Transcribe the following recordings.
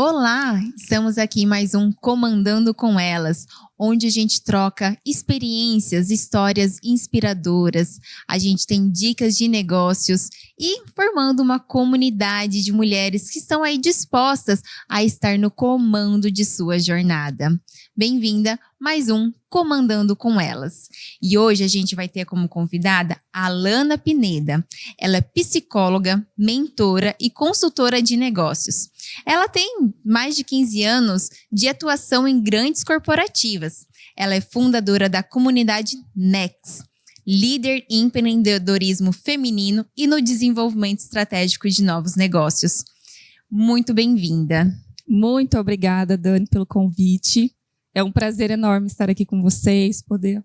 Olá, estamos aqui em mais um Comandando com Elas, onde a gente troca experiências, histórias inspiradoras, a gente tem dicas de negócios e formando uma comunidade de mulheres que estão aí dispostas a estar no comando de sua jornada. Bem-vinda a mais um Comandando com Elas. E hoje a gente vai ter como convidada a Alana Pineda. Ela é psicóloga, mentora e consultora de negócios. Ela tem mais de 15 anos de atuação em grandes corporativas. Ela é fundadora da comunidade Next, líder em empreendedorismo feminino e no desenvolvimento estratégico de novos negócios. Muito bem-vinda. Muito obrigada, Dani, pelo convite. É um prazer enorme estar aqui com vocês, poder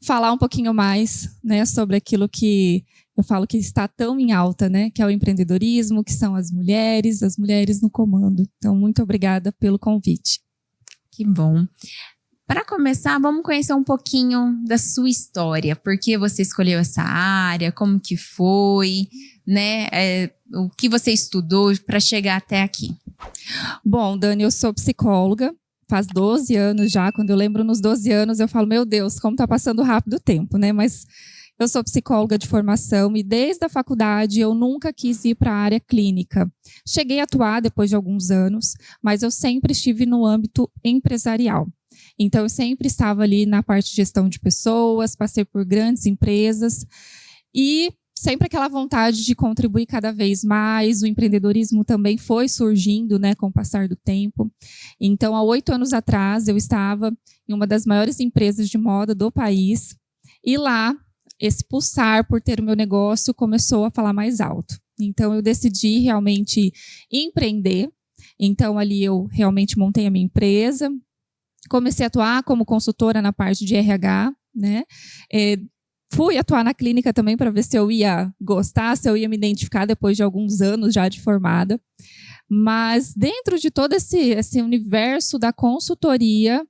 falar um pouquinho mais, né, sobre aquilo que eu falo que está tão em alta, né, que é o empreendedorismo, que são as mulheres no comando. Então, muito obrigada pelo convite. Que bom. Para começar, vamos conhecer um pouquinho da sua história. Por que você escolheu essa área? Como que foi? Né? O que você estudou para chegar até aqui? Bom, Dani, eu sou psicóloga. Faz 12 anos já. Quando eu lembro nos 12 anos, eu falo, meu Deus, como está passando rápido o tempo, né? Mas eu sou psicóloga de formação e desde a faculdade eu nunca quis ir para a área clínica. Cheguei a atuar depois de alguns anos, mas eu sempre estive no âmbito empresarial. Então, eu sempre estava ali na parte de gestão de pessoas, passei por grandes empresas e sempre aquela vontade de contribuir cada vez mais. O empreendedorismo também foi surgindo, né, com o passar do tempo. Então, há 8 anos atrás, eu estava em uma das maiores empresas de moda do país e lá, esse pulsar por ter o meu negócio começou a falar mais alto. Então, eu decidi realmente empreender. Então, ali eu realmente montei a minha empresa, comecei a atuar como consultora na parte de RH, né? Fui atuar na clínica também para ver se eu ia gostar, se eu ia me identificar depois de alguns anos já de formada. Mas dentro de todo esse universo da consultoria,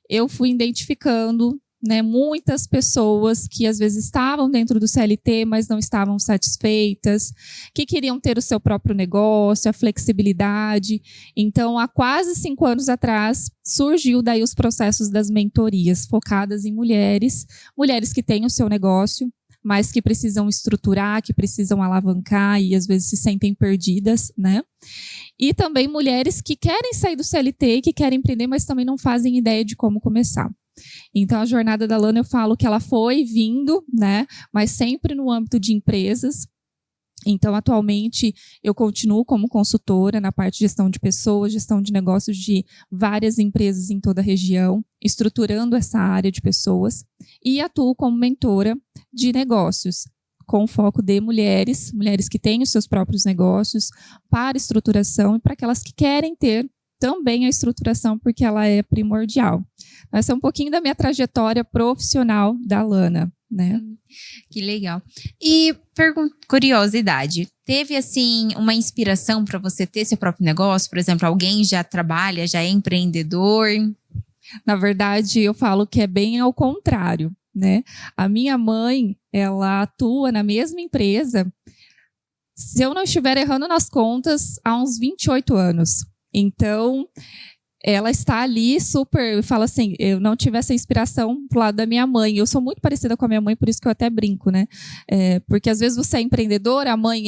eu fui identificando, né, muitas pessoas que às vezes estavam dentro do CLT, mas não estavam satisfeitas, que queriam ter o seu próprio negócio, a flexibilidade. Então, há quase 5 anos atrás, surgiu daí os processos das mentorias, focadas em mulheres que têm o seu negócio, mas que precisam estruturar, que precisam alavancar e às vezes se sentem perdidas, né? E também mulheres que querem sair do CLT, que querem empreender, mas também não fazem ideia de como começar. Então, a jornada da Alana, eu falo que ela foi vindo, né, mas sempre no âmbito de empresas. Então, atualmente, eu continuo como consultora na parte de gestão de pessoas, gestão de negócios de várias empresas em toda a região, estruturando essa área de pessoas, e atuo como mentora de negócios, com foco de mulheres que têm os seus próprios negócios, para estruturação e para aquelas que querem ter também a estruturação, porque ela é primordial. Essa é um pouquinho da minha trajetória profissional da Alana, né? Que legal. E curiosidade, teve assim uma inspiração para você ter seu próprio negócio? Por exemplo, alguém já trabalha, já é empreendedor? Na verdade, eu falo que é bem ao contrário, né? A minha mãe, ela atua na mesma empresa, se eu não estiver errando nas contas, há uns 28 anos. Então, ela está ali super, fala assim, eu não tive essa inspiração pro lado da minha mãe. Eu sou muito parecida com a minha mãe, por isso que eu até brinco, né? Porque às vezes você é empreendedor, a mãe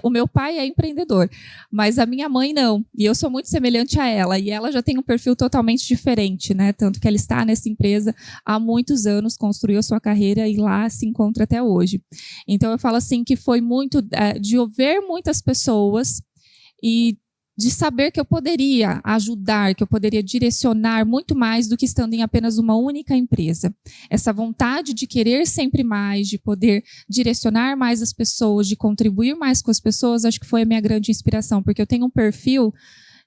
o meu pai é empreendedor, mas a minha mãe não. E eu sou muito semelhante a ela, e ela já tem um perfil totalmente diferente, né? Tanto que ela está nessa empresa há muitos anos, construiu a sua carreira e lá se encontra até hoje. Então eu falo assim que foi muito de ouvir muitas pessoas e de saber que eu poderia ajudar, que eu poderia direcionar muito mais do que estando em apenas uma única empresa. Essa vontade de querer sempre mais, de poder direcionar mais as pessoas, de contribuir mais com as pessoas, acho que foi a minha grande inspiração, porque eu tenho um perfil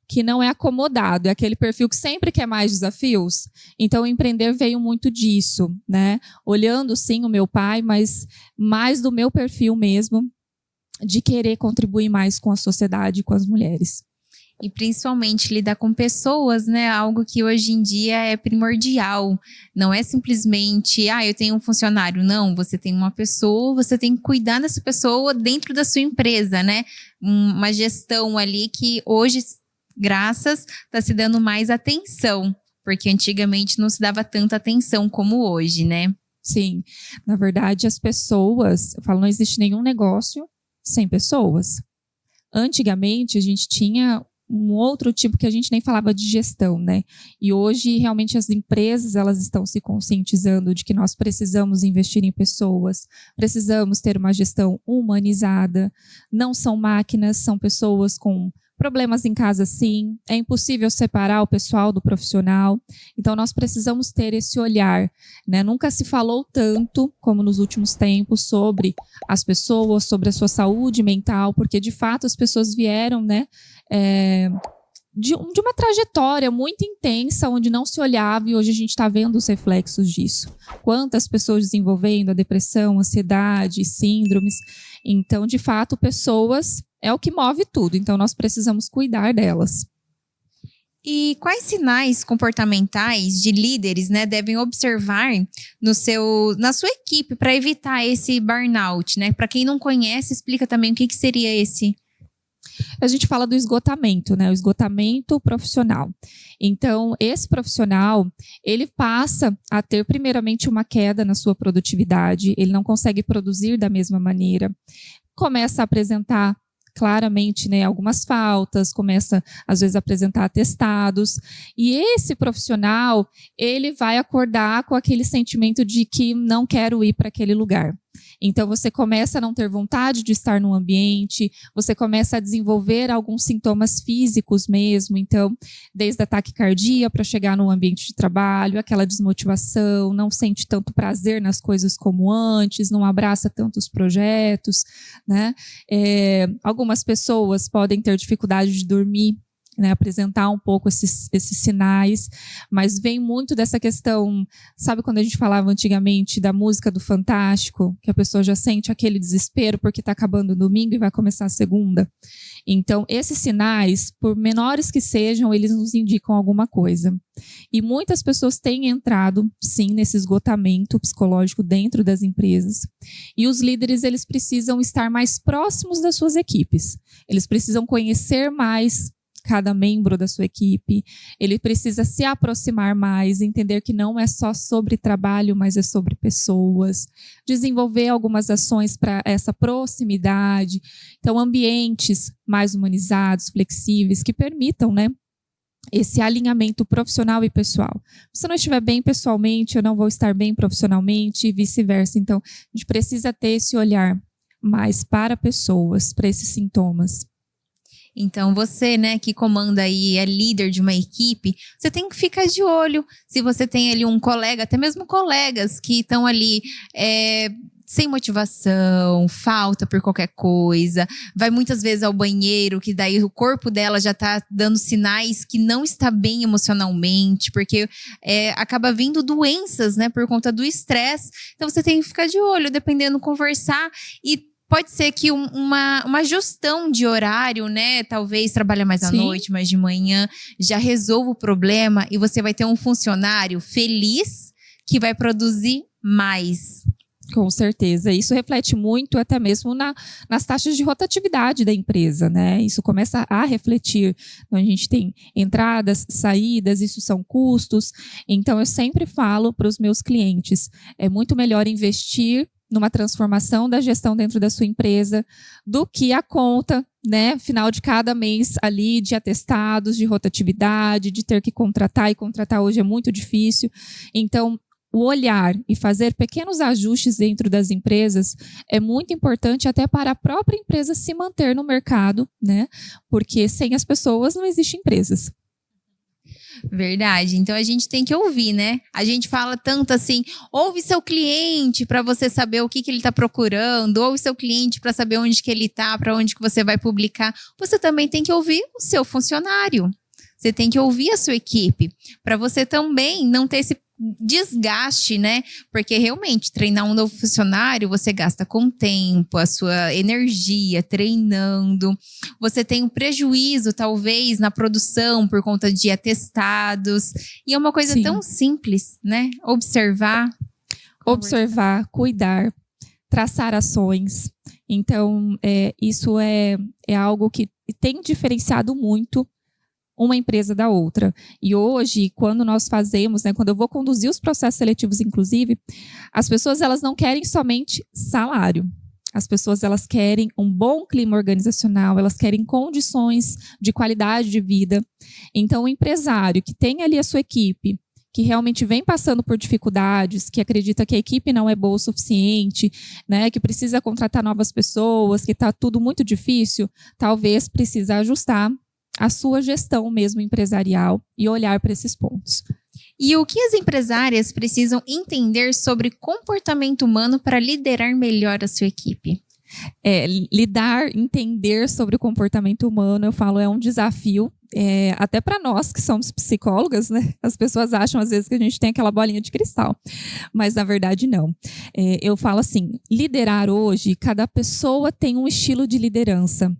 que não é acomodado, é aquele perfil que sempre quer mais desafios. Então, o empreender veio muito disso, né? Olhando, sim, o meu pai, mas mais do meu perfil mesmo, de querer contribuir mais com a sociedade, com as mulheres. E principalmente lidar com pessoas, né? Algo que hoje em dia é primordial. Não é simplesmente, eu tenho um funcionário. Não, você tem uma pessoa, você tem que cuidar dessa pessoa dentro da sua empresa, né? Uma gestão ali que hoje graças, está se dando mais atenção, porque antigamente não se dava tanta atenção como hoje, né? Sim, na verdade as pessoas, eu falo, não existe nenhum negócio sem pessoas. Antigamente a gente tinha um outro tipo que a gente nem falava de gestão, né? E hoje realmente as empresas elas estão se conscientizando de que nós precisamos investir em pessoas, precisamos ter uma gestão humanizada. Não são máquinas, são pessoas com problemas em casa, sim. É impossível separar o pessoal do profissional. Então nós precisamos ter esse olhar, né? Nunca se falou tanto como nos últimos tempos sobre as pessoas, sobre a sua saúde mental, porque de fato as pessoas vieram, né? De uma trajetória muito intensa, onde não se olhava, e hoje a gente está vendo os reflexos disso. Quantas pessoas desenvolvendo a depressão, ansiedade, síndromes. Então, de fato, pessoas é o que move tudo. Então, nós precisamos cuidar delas. E quais sinais comportamentais de líderes, né, devem observar na sua equipe para evitar esse burnout, né? Para quem não conhece, explica também o que seria esse. A gente fala do esgotamento, né? O esgotamento profissional. Então, esse profissional, ele passa a ter primeiramente uma queda na sua produtividade, ele não consegue produzir da mesma maneira, começa a apresentar claramente, né, algumas faltas, começa às vezes a apresentar atestados, e esse profissional, ele vai acordar com aquele sentimento de que não quero ir para aquele lugar. Então, você começa a não ter vontade de estar no ambiente, você começa a desenvolver alguns sintomas físicos mesmo. Então, desde a taquicardia para chegar no ambiente de trabalho, aquela desmotivação, não sente tanto prazer nas coisas como antes, não abraça tantos projetos, né? Algumas pessoas podem ter dificuldade de dormir, né, apresentar um pouco esses sinais, mas vem muito dessa questão, sabe quando a gente falava antigamente da música do Fantástico, que a pessoa já sente aquele desespero porque está acabando o domingo e vai começar a segunda? Então, esses sinais, por menores que sejam, eles nos indicam alguma coisa. E muitas pessoas têm entrado, sim, nesse esgotamento psicológico dentro das empresas. E os líderes, eles precisam estar mais próximos das suas equipes. Eles precisam conhecer mais cada membro da sua equipe, ele precisa se aproximar mais, entender que não é só sobre trabalho, mas é sobre pessoas, desenvolver algumas ações para essa proximidade, então ambientes mais humanizados, flexíveis, que permitam, né, esse alinhamento profissional e pessoal. Se eu não estiver bem pessoalmente, eu não vou estar bem profissionalmente e vice-versa. Então, a gente precisa ter esse olhar mais para pessoas, para esses sintomas. Então, você, né, que comanda aí, é líder de uma equipe, você tem que ficar de olho. Se você tem ali um colega, até mesmo colegas que estão ali sem motivação, falta por qualquer coisa, vai muitas vezes ao banheiro, que daí o corpo dela já está dando sinais que não está bem emocionalmente, porque acaba vindo doenças, né, por conta do estresse. Então, você tem que ficar de olho, dependendo, conversar e pode ser que uma gestão de horário, né? Talvez trabalha mais à noite, mais de manhã, já resolva o problema e você vai ter um funcionário feliz que vai produzir mais. Com certeza. Isso reflete muito até mesmo nas taxas de rotatividade da empresa, né? Isso começa a refletir. Então, a gente tem entradas, saídas, isso são custos. Então, eu sempre falo para os meus clientes, é muito melhor investir numa transformação da gestão dentro da sua empresa, do que a conta, né, final de cada mês ali, de atestados, de rotatividade, de ter que contratar, e contratar hoje é muito difícil. Então, o olhar e fazer pequenos ajustes dentro das empresas é muito importante até para a própria empresa se manter no mercado, né, porque sem as pessoas não existem empresas. Verdade. Então a gente tem que ouvir, né? A gente fala tanto assim, ouve seu cliente para você saber o que ele está procurando, ouve seu cliente para saber onde que ele está, para onde que você vai publicar. Você também tem que ouvir o seu funcionário. Você tem que ouvir a sua equipe, para você também não ter esse desgaste, né? Porque realmente treinar um novo funcionário, você gasta com tempo, a sua energia treinando. Você tem um prejuízo, talvez, na produção por conta de atestados. E é uma coisa tão simples, né? Observar, cuidar, traçar ações. Então, isso é algo que tem diferenciado muito uma empresa da outra. E hoje, quando nós fazemos, né, quando eu vou conduzir os processos seletivos, inclusive, as pessoas elas não querem somente salário. As pessoas elas querem um bom clima organizacional, elas querem condições de qualidade de vida. Então, o empresário que tem ali a sua equipe, que realmente vem passando por dificuldades, que acredita que a equipe não é boa o suficiente, né, que precisa contratar novas pessoas, que está tudo muito difícil, talvez precisa ajustar a sua gestão mesmo empresarial e olhar para esses pontos. E o que as empresárias precisam entender sobre comportamento humano para liderar melhor a sua equipe? Entender sobre o comportamento humano, eu falo, é um desafio, até para nós que somos psicólogas, né? As pessoas acham às vezes que a gente tem aquela bolinha de cristal, mas na verdade não. Eu falo assim, liderar hoje, cada pessoa tem um estilo de liderança,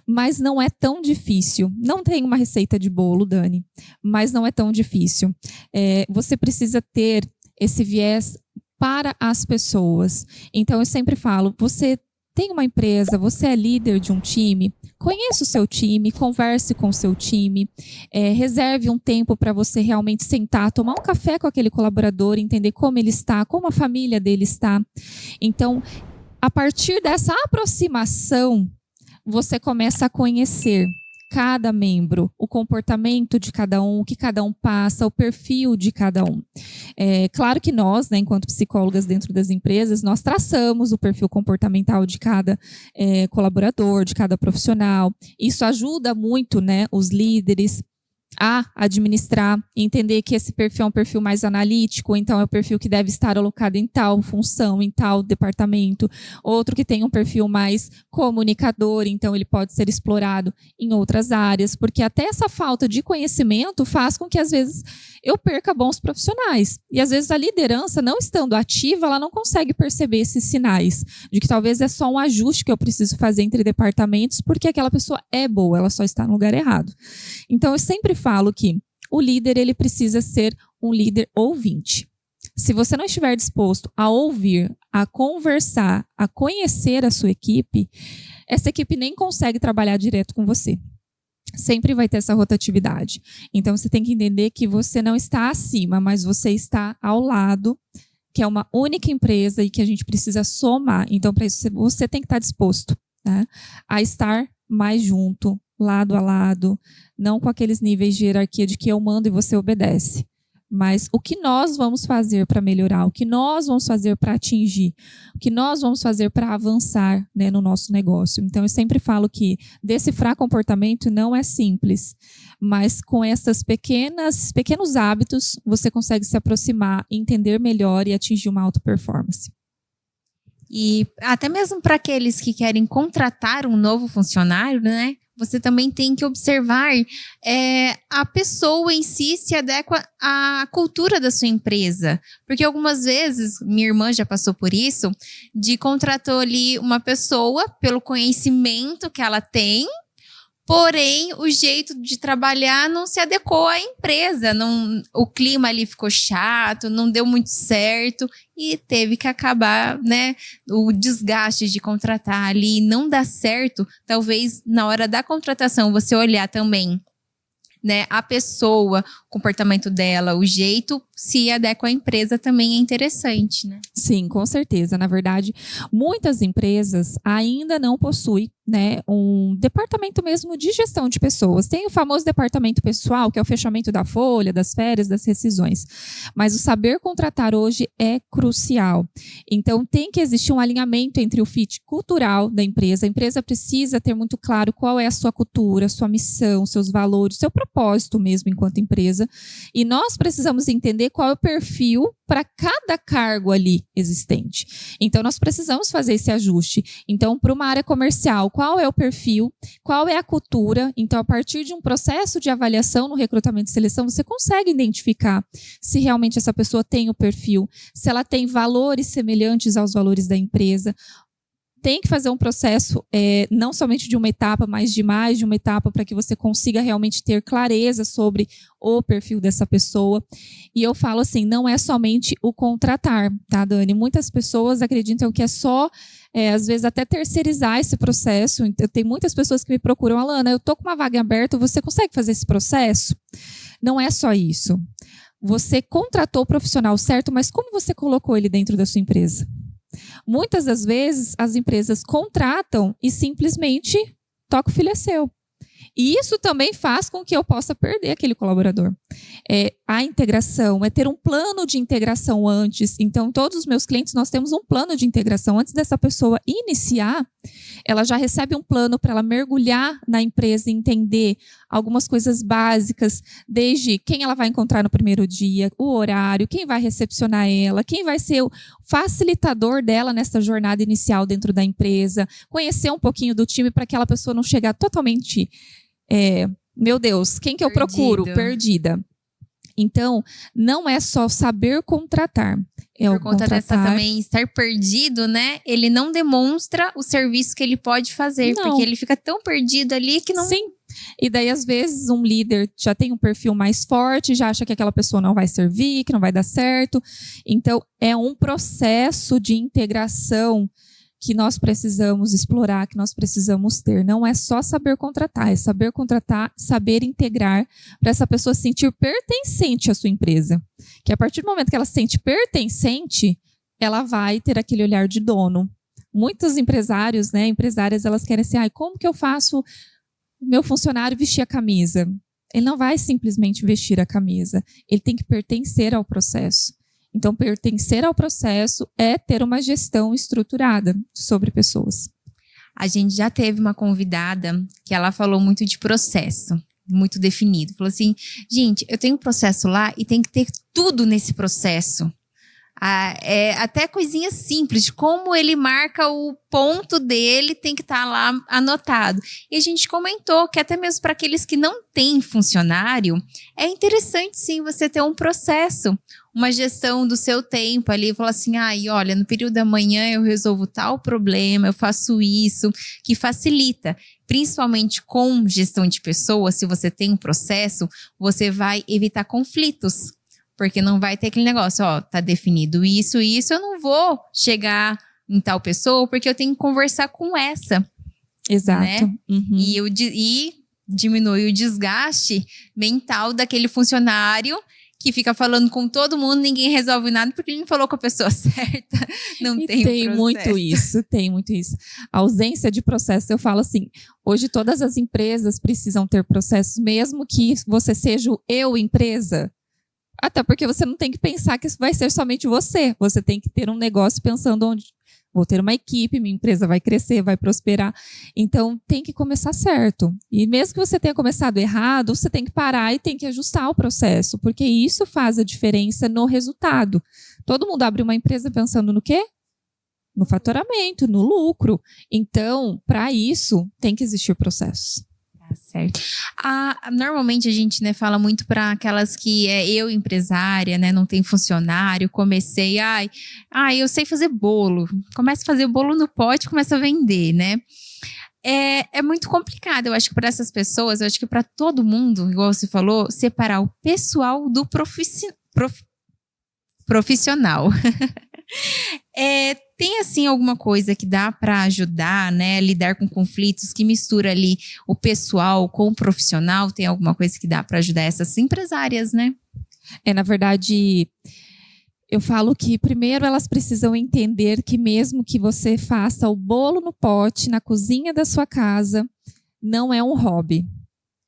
mas não é tão difícil. Não tem uma receita de bolo, Dani, mas não é tão difícil. Você precisa ter esse viés para as pessoas. Então eu sempre falo, você tem uma empresa, você é líder de um time, conheça o seu time, converse com o seu time, reserve um tempo para você realmente sentar, tomar um café com aquele colaborador, entender como ele está, como a família dele está. Então, a partir dessa aproximação, você começa a conhecer cada membro, o comportamento de cada um, o que cada um passa, o perfil de cada um. Claro que nós, né, enquanto psicólogas dentro das empresas, nós traçamos o perfil comportamental de cada colaborador, de cada profissional. Isso ajuda muito, né, os líderes a administrar, entender que esse perfil é um perfil mais analítico, então é o perfil que deve estar alocado em tal função, em tal departamento. Outro que tem um perfil mais comunicador, então ele pode ser explorado em outras áreas, porque até essa falta de conhecimento faz com que às vezes eu perca bons profissionais. E às vezes a liderança, não estando ativa, ela não consegue perceber esses sinais de que talvez é só um ajuste que eu preciso fazer entre departamentos, porque aquela pessoa é boa, ela só está no lugar errado. Então eu sempre falo que o líder ele precisa ser um líder ouvinte. Se você não estiver disposto a ouvir, a conversar, a conhecer a sua equipe, essa equipe nem consegue trabalhar direto com você. Sempre vai ter essa rotatividade. Então você tem que entender que você não está acima, mas você está ao lado, que é uma única empresa e que a gente precisa somar. Então para isso você tem que estar disposto, né, a estar mais junto, lado a lado, não com aqueles níveis de hierarquia de que eu mando e você obedece. Mas o que nós vamos fazer para melhorar, o que nós vamos fazer para atingir, o que nós vamos fazer para avançar, né, no nosso negócio. Então, eu sempre falo que decifrar comportamento não é simples, mas com essas pequenos hábitos, você consegue se aproximar, entender melhor e atingir uma alta performance. E até mesmo para aqueles que querem contratar um novo funcionário, né? Você também tem que observar a pessoa em si se adequa à cultura da sua empresa. Porque algumas vezes, minha irmã já passou por isso, de contratou ali uma pessoa pelo conhecimento que ela tem, porém o jeito de trabalhar não se adequou à empresa. O clima ali ficou chato, não deu muito certo e teve que acabar, né, o desgaste de contratar ali e não dá certo. Talvez na hora da contratação você olhar também, né, a pessoa, o comportamento dela, o jeito, se adequa à empresa também é interessante, né? Sim, com certeza. Na verdade, muitas empresas ainda não possuem, né, um departamento mesmo de gestão de pessoas. Tem o famoso departamento pessoal, que é o fechamento da folha, das férias, das rescisões. Mas o saber contratar hoje é crucial. Então, tem que existir um alinhamento entre o fit cultural da empresa. A empresa precisa ter muito claro qual é a sua cultura, sua missão, seus valores, seu propósito mesmo enquanto empresa. E nós precisamos entender qual é o perfil para cada cargo ali existente. Então, nós precisamos fazer esse ajuste. Então, para uma área comercial, qual é o perfil, qual é a cultura? Então, a partir de um processo de avaliação no recrutamento e seleção, você consegue identificar se realmente essa pessoa tem o perfil, se ela tem valores semelhantes aos valores da empresa. tem que fazer um processo, não somente de uma etapa, mas de mais de uma etapa, para que você consiga realmente ter clareza sobre o perfil dessa pessoa. E eu falo assim, não é somente o contratar, tá, Dani? Muitas pessoas acreditam que é só, às vezes, até terceirizar esse processo. Então, tem muitas pessoas que me procuram, Alana, eu estou com uma vaga aberta, você consegue fazer esse processo? Não é só isso. Você contratou o profissional certo, mas como você colocou ele dentro da sua empresa? Muitas das vezes, as empresas contratam e simplesmente toca o filho é seu. E isso também faz com que eu possa perder aquele colaborador. A integração, ter um plano de integração antes. Então, todos os meus clientes, nós temos um plano de integração. Antes dessa pessoa iniciar, ela já recebe um plano para ela mergulhar na empresa e entender algumas coisas básicas, desde quem ela vai encontrar no primeiro dia, o horário, quem vai recepcionar ela, quem vai ser o facilitador dela nessa jornada inicial dentro da empresa, conhecer um pouquinho do time para aquela pessoa não chegar totalmente, meu Deus, quem que eu procuro? Perdida. Então, não é só saber contratar. Por conta dessa também estar perdido, né? Ele não demonstra o serviço que ele pode fazer, porque ele fica tão perdido ali que não... Sim. E daí, às vezes, um líder já tem um perfil mais forte, já acha que aquela pessoa não vai servir, que não vai dar certo. Então, é um processo de integração que nós precisamos explorar, que nós precisamos ter. Não é só saber contratar, é saber contratar, saber integrar para essa pessoa se sentir pertencente à sua empresa. Que a partir do momento que ela se sente pertencente, ela vai ter aquele olhar de dono. Muitos empresários, né, empresárias, elas querem assim, como que eu faço meu funcionário vestir a camisa? Ele não vai simplesmente vestir a camisa, ele tem que pertencer ao processo. Então, pertencer ao processo é ter uma gestão estruturada sobre pessoas. A gente já teve uma convidada que ela falou muito de processo, muito definido. Falou assim, gente, eu tenho um processo lá e tem que ter tudo nesse processo. Até coisinhas simples, de como ele marca o ponto dele, tem que estar lá anotado. E a gente comentou que até mesmo para aqueles que não têm funcionário, é interessante sim você ter um processo, uma gestão do seu tempo ali, falar assim, olha, no período da manhã eu resolvo tal problema, eu faço isso, que facilita. Principalmente com gestão de pessoas, se você tem um processo, você vai evitar conflitos. Porque não vai ter aquele negócio, tá definido isso, eu não vou chegar em tal pessoa porque eu tenho que conversar com essa. Exato. Né? Uhum. E diminui o desgaste mental daquele funcionário que fica falando com todo mundo, ninguém resolve nada porque ele não falou com a pessoa certa, não tem processo. Tem muito isso. A ausência de processo, eu falo assim, hoje todas as empresas precisam ter processos, mesmo que você seja o eu empresa. Até porque você não tem que pensar que isso vai ser somente você. Você tem que ter um negócio pensando onde vou ter uma equipe, minha empresa vai crescer, vai prosperar. Então, tem que começar certo. E mesmo que você tenha começado errado, você tem que parar e tem que ajustar o processo, porque isso faz a diferença no resultado. Todo mundo abre uma empresa pensando no quê? No faturamento, no lucro. Então, para isso, tem que existir processos. Certo. Normalmente a gente, né, fala muito para aquelas que eu empresária, né, não tem funcionário, comecei, eu sei fazer bolo, começa a fazer bolo no pote, começa a vender, né? É muito complicado, eu acho que para essas pessoas, eu acho que para todo mundo, igual você falou, separar o pessoal do profissional. Tem assim alguma coisa que dá para ajudar, né, lidar com conflitos, que mistura ali o pessoal com o profissional? Tem alguma coisa que dá para ajudar essas empresárias, né? Na verdade, eu falo que primeiro elas precisam entender que mesmo que você faça o bolo no pote na cozinha da sua casa, não é um hobby.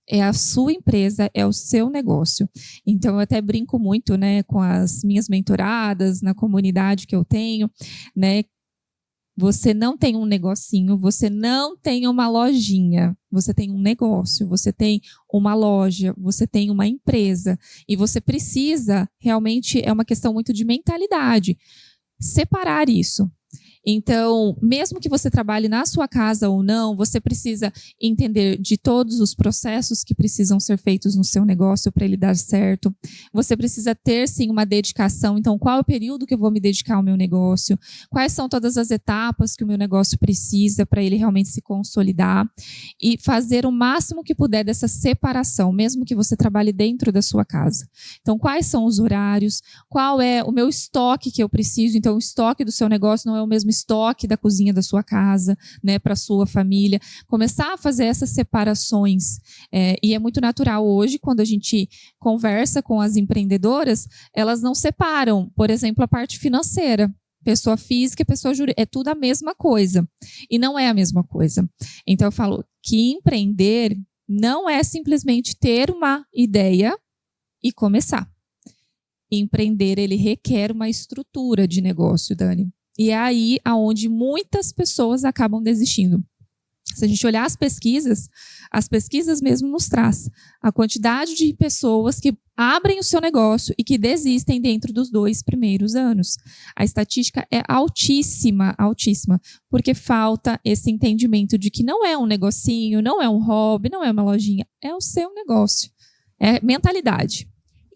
É a sua empresa, é o seu negócio. Então, eu até brinco muito, né, com as minhas mentoradas, na comunidade que eu tenho, né? Você não tem um negocinho, você não tem uma lojinha, você tem um negócio, você tem uma loja, você tem uma empresa. E você precisa, realmente, é uma questão muito de mentalidade, separar isso. Então, mesmo que você trabalhe na sua casa ou não, você precisa entender de todos os processos que precisam ser feitos no seu negócio para ele dar certo. Você precisa ter, sim, uma dedicação. Então, qual é o período que eu vou me dedicar ao meu negócio? Quais são todas as etapas que o meu negócio precisa para ele realmente se consolidar? E fazer o máximo que puder dessa separação, mesmo que você trabalhe dentro da sua casa. Então, quais são os horários? Qual é o meu estoque que eu preciso? Então, o estoque do seu negócio não é o mesmo estoque da cozinha da sua casa, né, para a sua família. Começar a fazer essas separações. E é muito natural hoje, quando a gente conversa com as empreendedoras, elas não separam, por exemplo, a parte financeira. Pessoa física e pessoa jurídica, é tudo a mesma coisa. E não é a mesma coisa. Então, eu falo que empreender não é simplesmente ter uma ideia e começar. Empreender, ele requer uma estrutura de negócio, Dani. E é aí aonde muitas pessoas acabam desistindo. Se a gente olhar as pesquisas mesmo nos traz a quantidade de pessoas que abrem o seu negócio e que desistem dentro dos 2 primeiros anos. A estatística é altíssima, altíssima, porque falta esse entendimento de que não é um negocinho, não é um hobby, não é uma lojinha, é o seu negócio. É mentalidade.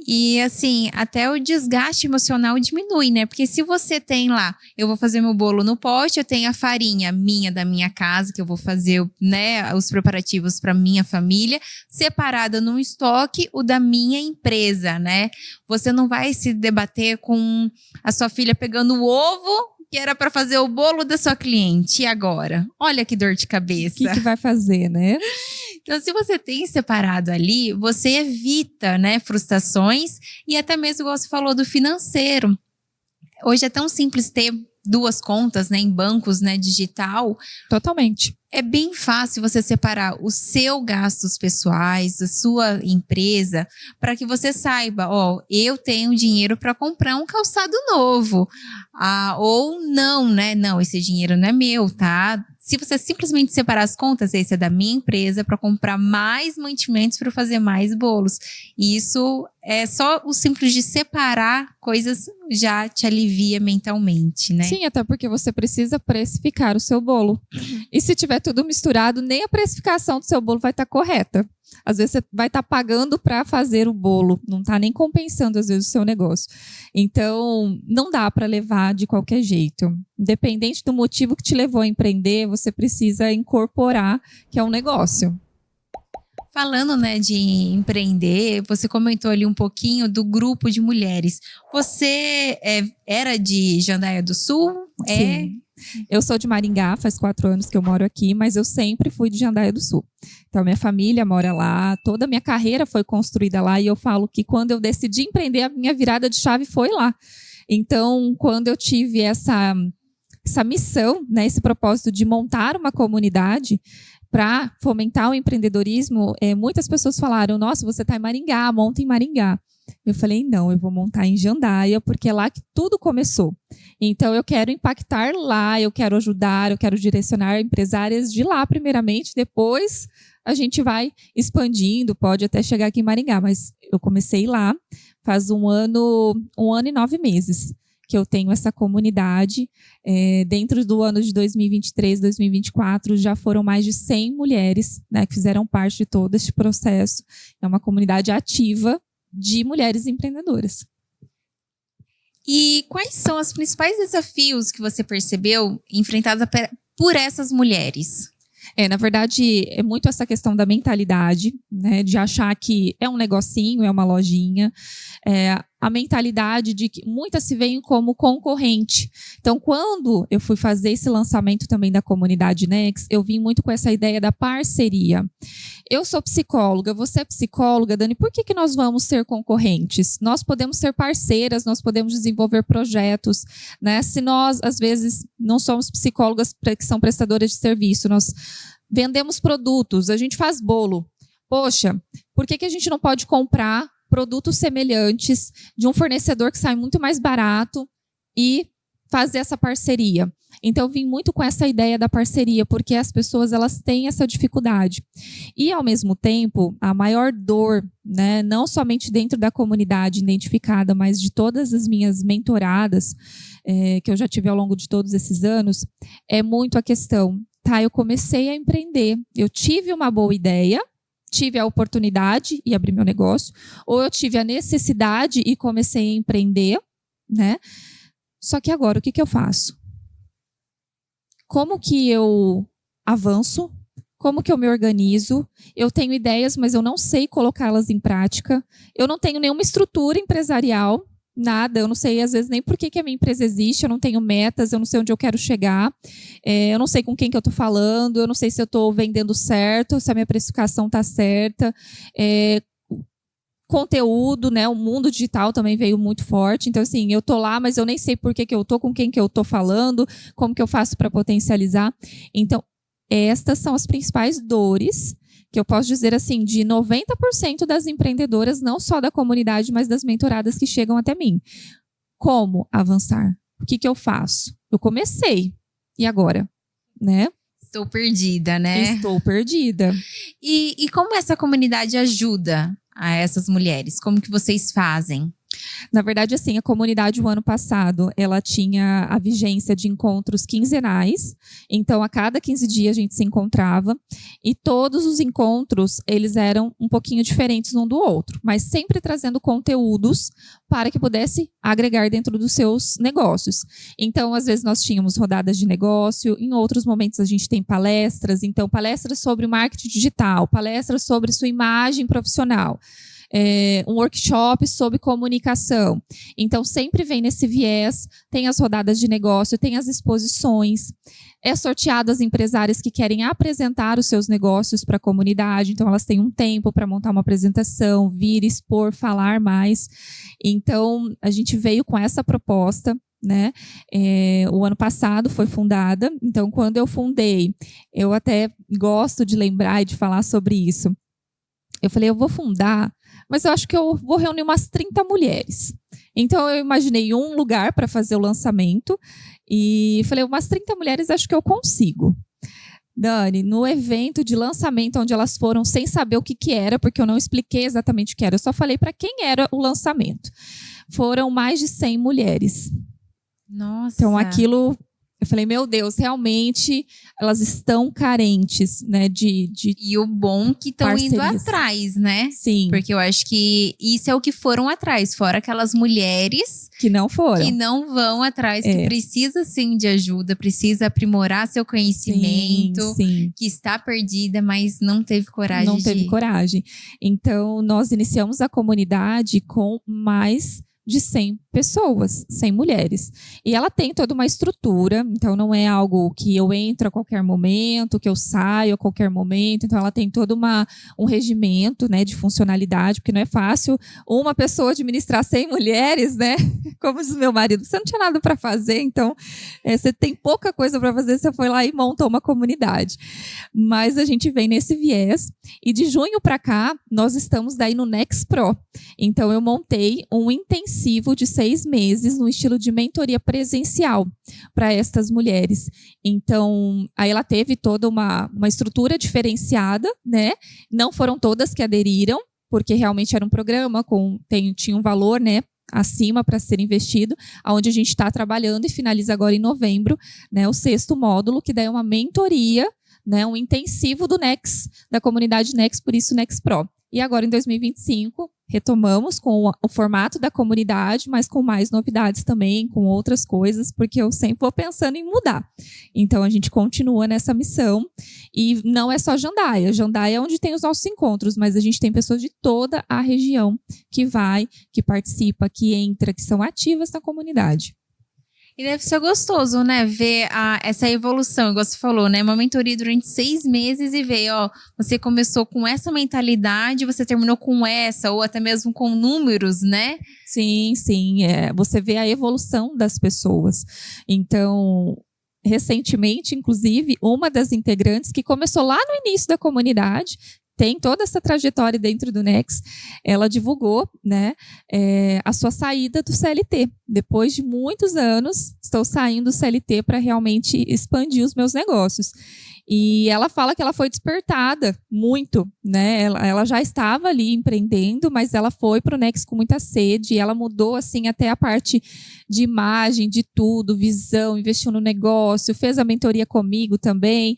E assim, até o desgaste emocional diminui, né? Porque se você tem lá, eu vou fazer meu bolo no pote, eu tenho a farinha minha da minha casa, que eu vou fazer, né, os preparativos para minha família, separada num estoque, o da minha empresa, né? Você não vai se debater com a sua filha pegando o ovo que era para fazer o bolo da sua cliente. E agora? Olha que dor de cabeça. O que vai fazer, né? Então, se você tem separado ali, você evita, né, frustrações e até mesmo, igual você falou, do financeiro. Hoje é tão simples ter 2 contas, né, em bancos, né, digital. Totalmente. É bem fácil você separar os seus gastos pessoais, da sua empresa, para que você saiba, ó, eu tenho dinheiro para comprar um calçado novo. Ou não, né? Não, esse dinheiro não é meu, tá? Se você simplesmente separar as contas, esse é da minha empresa para comprar mais mantimentos para fazer mais bolos. E isso é só o simples de separar coisas já te alivia mentalmente, né? Sim, até porque você precisa precificar o seu bolo. E se tiver tudo misturado, nem a precificação do seu bolo vai estar correta. Às vezes você vai estar pagando para fazer o bolo, não está nem compensando às vezes o seu negócio. Então, não dá para levar de qualquer jeito. Independente do motivo que te levou a empreender, você precisa incorporar que é um negócio. Falando, né, de empreender, você comentou ali um pouquinho do grupo de mulheres. Você era de Jandaia do Sul? Sim. Eu sou de Maringá, faz 4 anos que eu moro aqui, mas eu sempre fui de Jandaia do Sul. Então, minha família mora lá, toda a minha carreira foi construída lá, e eu falo que quando eu decidi empreender, a minha virada de chave foi lá. Então, quando eu tive essa missão, né, esse propósito de montar uma comunidade para fomentar o empreendedorismo, muitas pessoas falaram, nossa, você está em Maringá, monta em Maringá. Eu falei, não, eu vou montar em Jandaia, porque é lá que tudo começou. Então, eu quero impactar lá, eu quero ajudar, eu quero direcionar empresárias de lá, primeiramente, depois a gente vai expandindo, pode até chegar aqui em Maringá, mas eu comecei lá, faz 1 ano e 9 meses que eu tenho essa comunidade. Dentro do ano de 2023, 2024, já foram mais de 100 mulheres, né, que fizeram parte de todo este processo. É uma comunidade ativa de mulheres empreendedoras. E quais são os principais desafios que você percebeu enfrentados por essas mulheres? Na verdade, é muito essa questão da mentalidade, né, de achar que é um negocinho, é uma lojinha. A mentalidade de que muitas se veem como concorrente. Então, quando eu fui fazer esse lançamento também da comunidade Next, eu vim muito com essa ideia da parceria. Eu sou psicóloga, você é psicóloga, Dani, por que nós vamos ser concorrentes? Nós podemos ser parceiras, nós podemos desenvolver projetos, né? Se nós, às vezes, não somos psicólogas que são prestadoras de serviço, nós vendemos produtos, a gente faz bolo. Poxa, por que a gente não pode comprar produtos semelhantes de um fornecedor que sai muito mais barato e fazer essa parceria? Então, eu vim muito com essa ideia da parceria, porque as pessoas elas têm essa dificuldade. E, ao mesmo tempo, a maior dor, né, não somente dentro da comunidade identificada, mas de todas as minhas mentoradas, que eu já tive ao longo de todos esses anos, é muito a questão, tá, eu comecei a empreender, eu tive uma boa ideia, tive a oportunidade e abri meu negócio, ou eu tive a necessidade e comecei a empreender, né? Só que agora, o que que eu faço? Como que eu avanço? Como que eu me organizo? Eu tenho ideias, mas eu não sei colocá-las em prática. Eu não tenho nenhuma estrutura empresarial, nada. Eu não sei, às vezes, nem por que a minha empresa existe. Eu não tenho metas, eu não sei onde eu quero chegar. Eu não sei com quem que eu estou falando. Eu não sei se eu estou vendendo certo, se a minha precificação está certa. Conteúdo, né? O mundo digital também veio muito forte. Então, assim, eu tô lá, mas eu nem sei por que eu tô, com quem que eu tô falando, como que eu faço para potencializar. Então, estas são as principais dores que eu posso dizer, assim, de 90% das empreendedoras, não só da comunidade, mas das mentoradas que chegam até mim. Como avançar? O que que eu faço? Eu comecei. E agora? Né? Estou perdida, né? Estou perdida. E como essa comunidade ajuda a essas mulheres? Como que vocês fazem? Na verdade, assim, a comunidade, o ano passado, ela tinha a vigência de encontros quinzenais. Então, a cada 15 dias a gente se encontrava. E todos os encontros, eles eram um pouquinho diferentes um do outro. Mas sempre trazendo conteúdos para que pudesse agregar dentro dos seus negócios. Então, às vezes, nós tínhamos rodadas de negócio. Em outros momentos, a gente tem palestras. Então, palestras sobre o marketing digital. Palestras sobre sua imagem profissional. Um workshop sobre comunicação. Então, sempre vem nesse viés, tem as rodadas de negócio, tem as exposições, é sorteado as empresárias que querem apresentar os seus negócios para a comunidade, então elas têm um tempo para montar uma apresentação, vir, expor, falar mais. Então, a gente veio com essa proposta, né? O ano passado foi fundada, então quando eu fundei, eu até gosto de lembrar e de falar sobre isso. Eu falei, eu vou fundar, mas eu acho que eu vou reunir umas 30 mulheres. Então, eu imaginei um lugar para fazer o lançamento e falei, umas 30 mulheres acho que eu consigo. Dani, no evento de lançamento, onde elas foram sem saber o que que era, porque eu não expliquei exatamente o que era, eu só falei para quem era o lançamento. Foram mais de 100 mulheres. Nossa! Então, aquilo... Eu falei, meu Deus, realmente elas estão carentes, né, E o bom que estão indo atrás, né? Sim. Porque eu acho que isso é o que foram atrás, fora aquelas mulheres que não foram. Que não vão atrás, que precisa sim de ajuda, precisa aprimorar seu conhecimento, sim. Que está perdida, mas não teve coragem Não teve coragem. Então, nós iniciamos a comunidade com mais de 100 pessoas, 100 mulheres. E ela tem toda uma estrutura, então não é algo que eu entro a qualquer momento, que eu saio a qualquer momento, então ela tem todo um regimento, né, de funcionalidade, porque não é fácil uma pessoa administrar 100 mulheres, né? Como diz meu marido, você não tinha nada para fazer, então você tem pouca coisa para fazer, você foi lá e montou uma comunidade. Mas a gente vem nesse viés, e de junho para cá, nós estamos daí no Next Pro. Então eu montei um intensivo de 6 meses no estilo de mentoria presencial para estas mulheres. Então, aí ela teve toda uma estrutura diferenciada, né? Não foram todas que aderiram, porque realmente era um programa tinha um valor, né, acima para ser investido, onde a gente está trabalhando e finaliza agora em novembro, né, o 6º módulo, que daí é uma mentoria, né, um intensivo do Next, da comunidade Next, por isso Next Pro. E agora, em 2025, retomamos com o formato da comunidade, mas com mais novidades também, com outras coisas, porque eu sempre vou pensando em mudar. Então, a gente continua nessa missão. E não é só Jandaia. Jandaia é onde tem os nossos encontros, mas a gente tem pessoas de toda a região que vai, que participa, que entra, que são ativas na comunidade. E deve ser gostoso, né? Ver essa evolução, igual você falou, né? Uma mentoria durante 6 meses e ver, você começou com essa mentalidade, você terminou com essa, ou até mesmo com números, né? Sim. Você vê a evolução das pessoas. Então, recentemente, inclusive, uma das integrantes que começou lá no início da comunidade, tem toda essa trajetória dentro do Next, ela divulgou, né, a sua saída do CLT. Depois de muitos anos, estou saindo do CLT para realmente expandir os meus negócios. E ela fala que ela foi despertada muito, né? Ela já estava ali empreendendo, mas ela foi para o Next com muita sede, e ela mudou assim até a parte de imagem, de tudo, visão, investiu no negócio, fez a mentoria comigo também,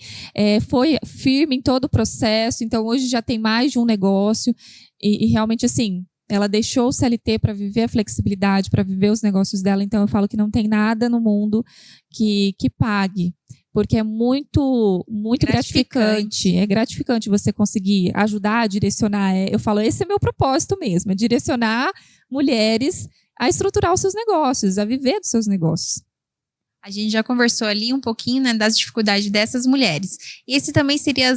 foi firme em todo o processo, então hoje já tem mais de um negócio, e realmente assim, ela deixou o CLT para viver a flexibilidade, para viver os negócios dela, então eu falo que não tem nada no mundo que pague, porque é muito gratificante. É gratificante você conseguir ajudar, direcionar. Eu falo, esse é meu propósito mesmo, é direcionar mulheres a estruturar os seus negócios, a viver dos seus negócios. A gente já conversou ali um pouquinho, né, das dificuldades dessas mulheres. E esse também seria,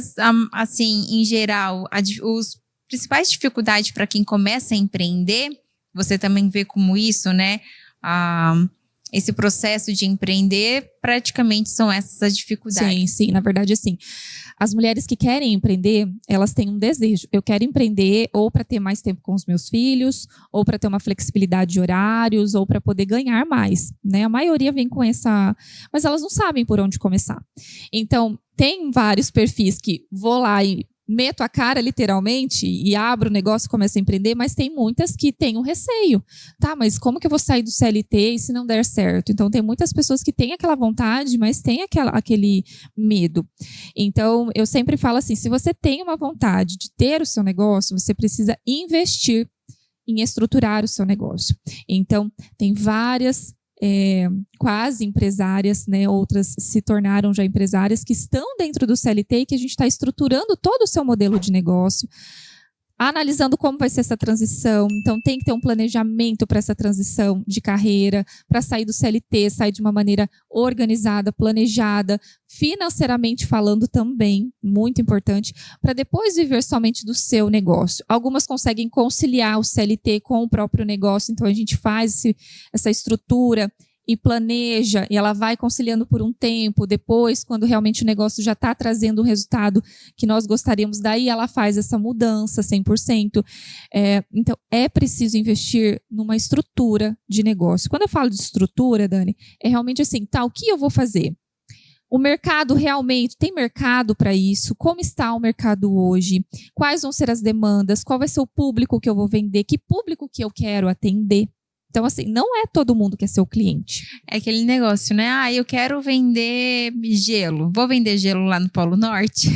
assim, em geral, os principais dificuldades para quem começa a empreender. Você também vê como isso, né? Esse processo de empreender, praticamente são essas as dificuldades. Sim, na verdade, assim, as mulheres que querem empreender, elas têm um desejo. Eu quero empreender ou para ter mais tempo com os meus filhos, ou para ter uma flexibilidade de horários, ou para poder ganhar mais, né? A maioria vem com essa... Mas elas não sabem por onde começar. Então, tem vários perfis que vou lá e meto a cara literalmente e abro o negócio e começo a empreender, mas tem muitas que têm um receio, tá? Mas como que eu vou sair do CLT e se não der certo? Então tem muitas pessoas que têm aquela vontade, mas têm aquele medo. Então eu sempre falo assim, se você tem uma vontade de ter o seu negócio, você precisa investir em estruturar o seu negócio. Então tem várias quase empresárias, né, outras se tornaram já empresárias que estão dentro do CLT e que a gente está estruturando todo o seu modelo de negócio, analisando como vai ser essa transição. Então tem que ter um planejamento para essa transição de carreira, para sair do CLT, sair de uma maneira organizada, planejada, financeiramente falando também, muito importante, para depois viver somente do seu negócio. Algumas conseguem conciliar o CLT com o próprio negócio, então a gente faz essa estrutura e planeja, e ela vai conciliando por um tempo, depois, quando realmente o negócio já está trazendo o resultado que nós gostaríamos, daí ela faz essa mudança 100%. Então, é preciso investir numa estrutura de negócio. Quando eu falo de estrutura, Dani, é realmente assim, tá, o que eu vou fazer? O mercado realmente, tem mercado para isso? Como está o mercado hoje? Quais vão ser as demandas? Qual vai ser o público que eu vou vender? Que público que eu quero atender? Então, assim, não é todo mundo que é seu cliente. É aquele negócio, né? Eu quero vender gelo. Vou vender gelo lá no Polo Norte?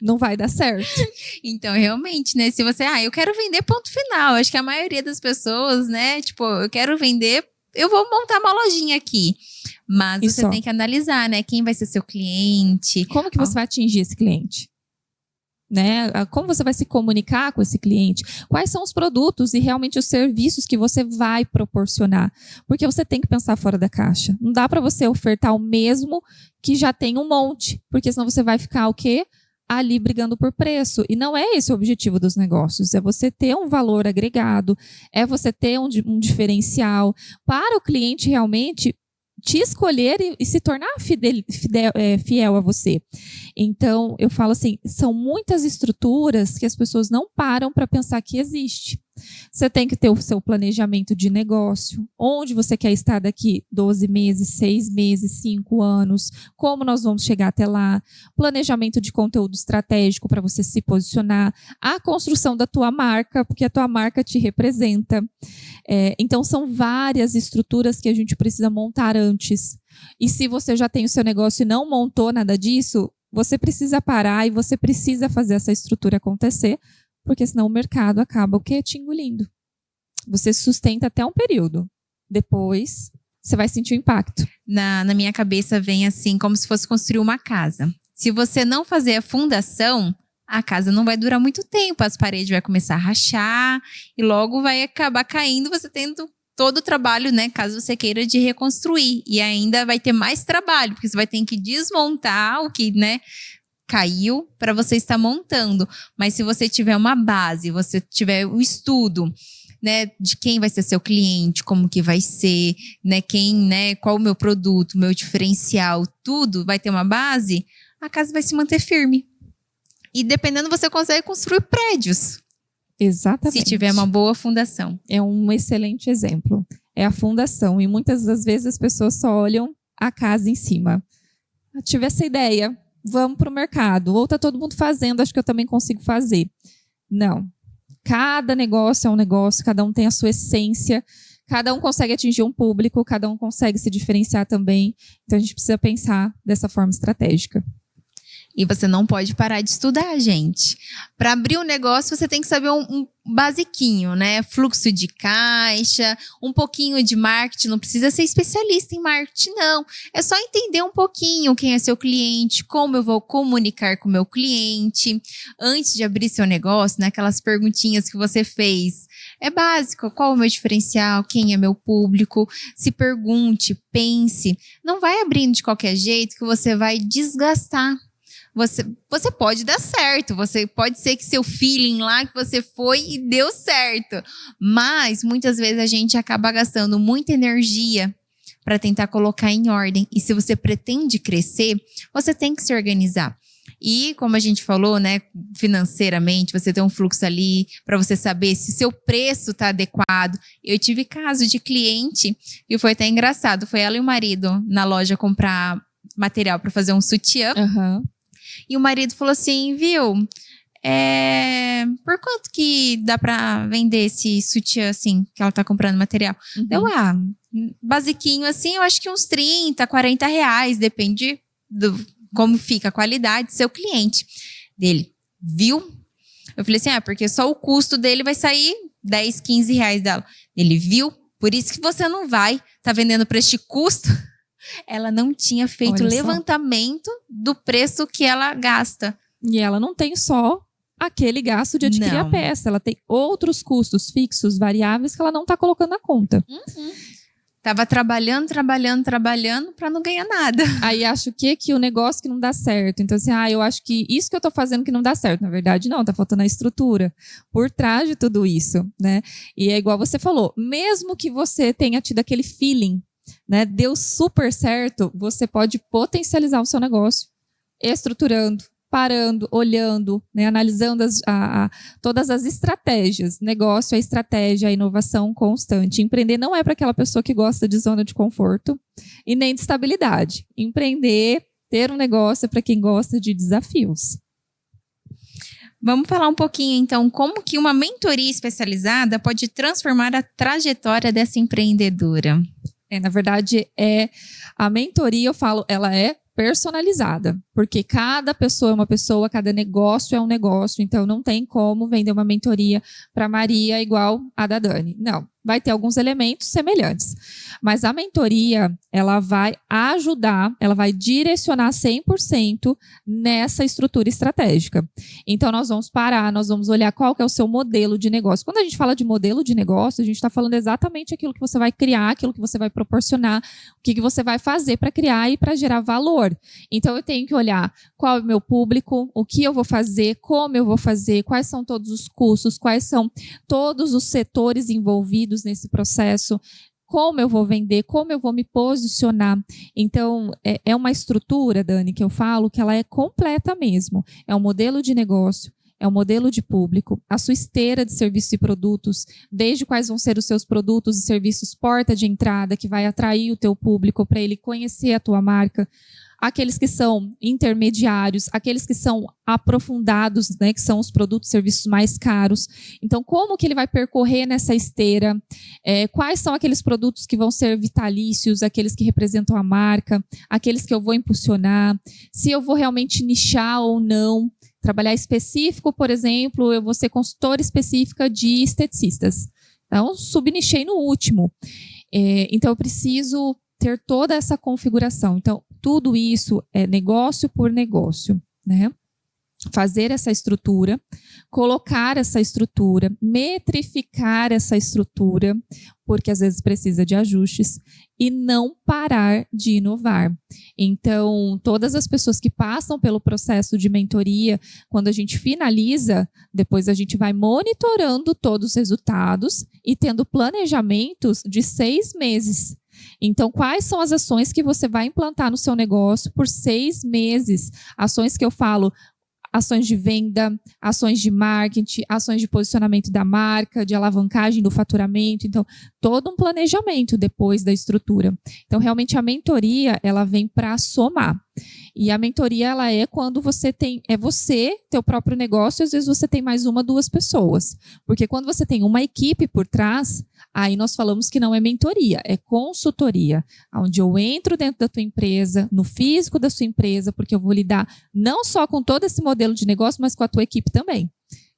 Não vai dar certo. Então, realmente, né? Se você, eu quero vender ponto final. Acho que a maioria das pessoas, né? Tipo, eu quero vender, eu vou montar uma lojinha aqui. Mas você tem que analisar, né? Quem vai ser seu cliente. Como que você vai atingir esse cliente? Né? Como você vai se comunicar com esse cliente? Quais são os produtos e realmente os serviços que você vai proporcionar? Porque você tem que pensar fora da caixa. Não dá para você ofertar o mesmo que já tem um monte, porque senão você vai ficar o quê? Ali brigando por preço. E não é esse o objetivo dos negócios. É você ter um valor agregado, é você ter um diferencial para o cliente realmente te escolher e se tornar fiel a você. Então, eu falo assim, são muitas estruturas que as pessoas não param para pensar que existe. Você tem que ter o seu planejamento de negócio, onde você quer estar daqui 12 meses, 6 meses, 5 anos, como nós vamos chegar até lá, planejamento de conteúdo estratégico para você se posicionar, a construção da tua marca, porque a tua marca te representa. Então, são várias estruturas que a gente precisa montar antes. E se você já tem o seu negócio e não montou nada disso, você precisa parar e você precisa fazer essa estrutura acontecer, porque senão o mercado acaba o quê? Te engolindo. Você sustenta até um período. Depois, você vai sentir o impacto. Na minha cabeça vem assim, como se fosse construir uma casa. Se você não fazer a fundação, a casa não vai durar muito tempo. As paredes vão começar a rachar e logo vai acabar caindo, você tendo todo o trabalho, né? Caso você queira de reconstruir. E ainda vai ter mais trabalho, porque você vai ter que desmontar o que, né, caiu para você estar montando. Mas se você tiver uma base, você tiver o estudo, né, de quem vai ser seu cliente, como que vai ser, né, qual o meu produto, meu diferencial, tudo vai ter uma base, a casa vai se manter firme. E dependendo, você consegue construir prédios. Exatamente. Se tiver uma boa fundação. É um excelente exemplo. É a fundação. E muitas das vezes as pessoas só olham a casa em cima. Eu tive essa ideia, vamos para o mercado. Ou está todo mundo fazendo, acho que eu também consigo fazer. Não. Cada negócio é um negócio, cada um tem a sua essência, cada um consegue atingir um público, cada um consegue se diferenciar também. Então a gente precisa pensar dessa forma estratégica. E você não pode parar de estudar, gente. Para abrir um negócio, você tem que saber um basiquinho, né? Fluxo de caixa, um pouquinho de marketing. Não precisa ser especialista em marketing, não. É só entender um pouquinho quem é seu cliente, como eu vou comunicar com o meu cliente. Antes de abrir seu negócio, né? Aquelas perguntinhas que você fez. É básico. Qual é o meu diferencial? Quem é meu público? Se pergunte, pense. Não vai abrindo de qualquer jeito que você vai desgastar. Você pode dar certo, você pode ser que seu feeling lá que você foi e deu certo, mas muitas vezes a gente acaba gastando muita energia para tentar colocar em ordem. E se você pretende crescer, você tem que se organizar. E como a gente falou, né, financeiramente, você tem um fluxo ali para você saber se o seu preço está adequado. Eu tive caso de cliente e foi até engraçado, foi ela e o marido na loja comprar material para fazer um sutiã. Uhum. E o marido falou assim, viu, por quanto que dá pra vender esse sutiã, assim, que ela tá comprando material? Uhum. Basiquinho assim, eu acho que uns 30, 40 reais, depende do como fica a qualidade do seu cliente. Dele, viu? Eu falei assim, porque só o custo dele vai sair 10, 15 reais dela. Ele, viu? Por isso que você não vai, tá vendendo por este custo. Ela não tinha feito levantamento do preço que ela gasta. E ela não tem só aquele gasto de adquirir a peça. Ela tem outros custos fixos, variáveis, que ela não está colocando na conta. Tava trabalhando para não ganhar nada. Aí acho que o negócio que não dá certo. Então assim, eu acho que isso que eu tô fazendo que não dá certo. Na verdade não, tá faltando a estrutura por trás de tudo isso, né? E é igual você falou, mesmo que você tenha tido aquele feeling, né, deu super certo, você pode potencializar o seu negócio, estruturando, parando, olhando, né, analisando todas as estratégias. Negócio é estratégia, a inovação constante. Empreender não é para aquela pessoa que gosta de zona de conforto e nem de estabilidade. Empreender, ter um negócio é para quem gosta de desafios. Vamos falar um pouquinho, então, como que uma mentoria especializada pode transformar a trajetória dessa empreendedora? Na verdade, a mentoria, eu falo, ela é personalizada, porque cada pessoa é uma pessoa, cada negócio é um negócio, então não tem como vender uma mentoria para Maria igual a da Dani. Não, vai ter alguns elementos semelhantes, mas a mentoria, ela vai ajudar, ela vai direcionar 100% nessa estrutura estratégica. Então nós vamos parar, nós vamos olhar qual que é o seu modelo de negócio. Quando a gente fala de modelo de negócio, a gente está falando exatamente aquilo que você vai criar, aquilo que você vai proporcionar, o que você vai fazer para criar e para gerar valor. Então eu tenho que olhar qual é o meu público, o que eu vou fazer, como eu vou fazer, quais são todos os custos, quais são todos os setores envolvidos nesse processo, como eu vou vender, como eu vou me posicionar. Então, é uma estrutura, Dani, que eu falo que ela é completa mesmo. É um modelo de negócio, é um modelo de público, a sua esteira de serviços e produtos, desde quais vão ser os seus produtos e serviços porta de entrada, que vai atrair o teu público para ele conhecer a tua marca, aqueles que são intermediários, aqueles que são aprofundados, né, que são os produtos e serviços mais caros. Então, como que ele vai percorrer nessa esteira? Quais são aqueles produtos que vão ser vitalícios, aqueles que representam a marca, aqueles que eu vou impulsionar, se eu vou realmente nichar ou não, trabalhar específico, por exemplo, eu vou ser consultora específica de esteticistas. Então, subnichei no último. Então, eu preciso ter toda essa configuração. Então, tudo isso é negócio por negócio, né? Fazer essa estrutura, colocar essa estrutura, metrificar essa estrutura, porque às vezes precisa de ajustes, e não parar de inovar. Então, todas as pessoas que passam pelo processo de mentoria, quando a gente finaliza, depois a gente vai monitorando todos os resultados e tendo planejamentos de 6 meses. Então, quais são as ações que você vai implantar no seu negócio por 6 meses? Ações que eu falo, ações de venda, ações de marketing, ações de posicionamento da marca, de alavancagem do faturamento. Então, todo um planejamento depois da estrutura. Então, realmente, a mentoria, ela vem para somar. E a mentoria, ela é quando você tem, teu próprio negócio, às vezes você tem mais uma, duas pessoas. Porque quando você tem uma equipe por trás, aí nós falamos que não é mentoria, é consultoria, onde eu entro dentro da tua empresa, no físico da sua empresa, porque eu vou lidar não só com todo esse modelo de negócio, mas com a tua equipe também.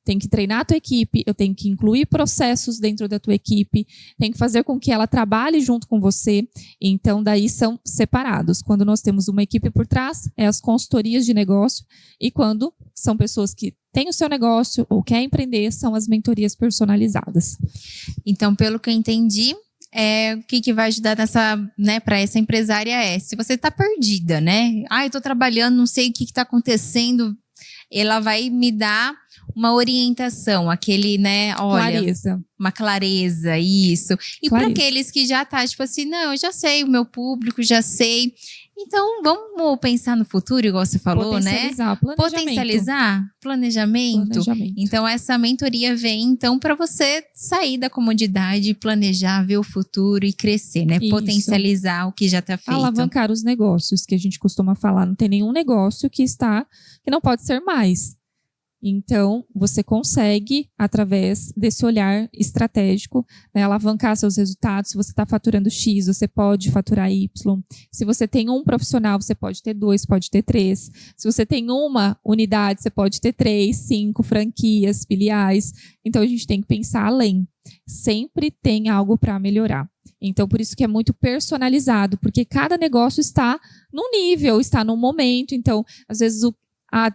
Tem que treinar a tua equipe, eu tenho que incluir processos dentro da tua equipe, tem que fazer com que ela trabalhe junto com você. Então, daí são separados. Quando nós temos uma equipe por trás, é as consultorias de negócio. E quando são pessoas que têm o seu negócio ou querem empreender, são as mentorias personalizadas. Então, pelo que eu entendi, o que vai ajudar nessa, né, para essa empresária se você está perdida, né? Eu estou trabalhando, não sei o que está acontecendo. Ela vai me dar uma orientação, aquele, né, olha, clareza. Uma clareza, isso. E para aqueles que já tá, tipo assim, não, eu já sei o meu público, já sei. Então, vamos pensar no futuro, igual você falou, né? Potencializar, planejamento. Então, essa mentoria vem, então, para você sair da comodidade, planejar, ver o futuro e crescer, né? Isso. Potencializar o que já tá feito. Alavancar os negócios, que a gente costuma falar. Não tem nenhum negócio que não pode ser mais. Então, você consegue, através desse olhar estratégico, né, alavancar seus resultados. Se você está faturando X, você pode faturar Y. Se você tem um profissional, você pode ter 2, pode ter 3. Se você tem uma unidade, você pode ter 3, 5 franquias, filiais. Então, a gente tem que pensar além. Sempre tem algo para melhorar. Então, por isso que é muito personalizado, porque cada negócio está num nível, está num momento. Então, às vezes,